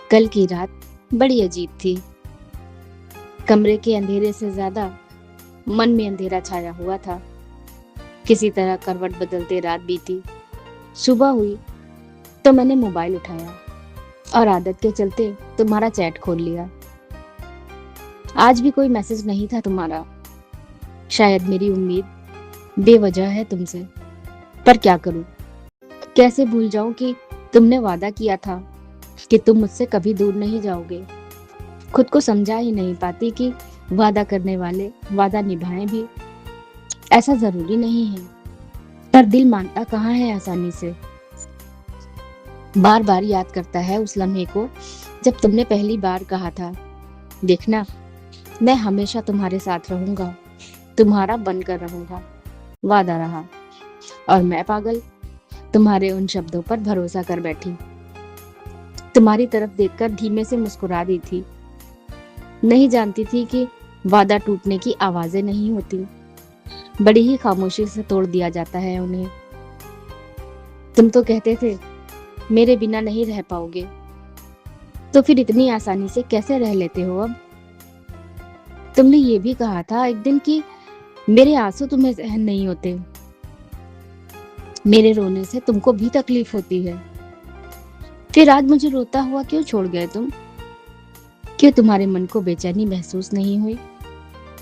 कल की रात बड़ी अजीब थी। कमरे के अंधेरे से ज्यादा मन में अंधेरा छाया हुआ था। किसी तरह करवट बदलते रात बीती। सुबह हुई तो मैंने मोबाइल उठाया और आदत के चलते तुम्हारा चैट खोल लिया। आज भी कोई मैसेज नहीं था तुम्हारा। शायद मेरी उम्मीद बेवजह है तुमसे, पर क्या करूं? कैसे भूल जाऊं कि तुमने वादा किया था कि तुम मुझसे कभी दूर नहीं जाओगे। खुद को समझा ही नहीं पाती कि वादा करने वाले वादा निभाएं भी। ऐसा जरूरी नहीं है, पर दिल मानता कहाँ है आसानी से। बार बार याद करता है उस लम्हे को जब तुमने पहली बार कहा था, देखना मैं हमेशा तुम्हारे साथ रहूंगा, तुम्हारा बनकर रहूंगा। वादा रहा और मैं पागल तुम्हारे उन शब्दों पर भरोसा कर बैठी। तुम्हारी तरफ देखकर धीमे से मुस्कुरा दी थी। नहीं जानती थी कि वादा टूटने की आवाजें नहीं होती, बड़ी ही खामोशी से तोड़ दिया जाता है उन्हें। तुम तो कहते थे मेरे बिना नहीं रह पाओगे, तो फिर इतनी आसानी से कैसे रह लेते हो अब? तुमने ये भी कहा था एक दिन कि मेरे आंसू तुम्हें सहन नहीं होते, मेरे रोने से तुमको भी तकलीफ होती है। फिर आज मुझे रोता हुआ क्यों छोड़ गए तुम? क्यों तुम्हारे मन को बेचैनी महसूस नहीं हुई?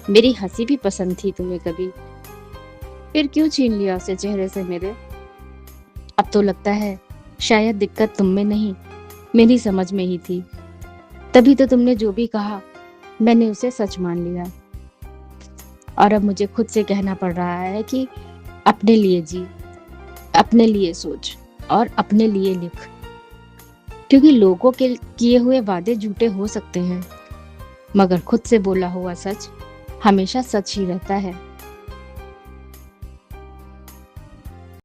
मेरी हंसी भी पसंद थी तुम्हें कभी, फिर क्यों छीन लिया उसे चेहरे से मेरे? अब तो लगता है शायद दिक्कत तुम में नहीं, मेरी समझ में ही थी। तभी तो तुमने जो भी कहा मैंने उसे सच मान लिया। और अब मुझे खुद से कहना पड़ रहा है कि अपने लिए जी, अपने लिए सोच और अपने लिए लिख। क्योंकि लोगों के किए हुए वादे झूठे हो सकते हैं, मगर खुद से बोला हुआ सच हमेशा सच ही रहता है।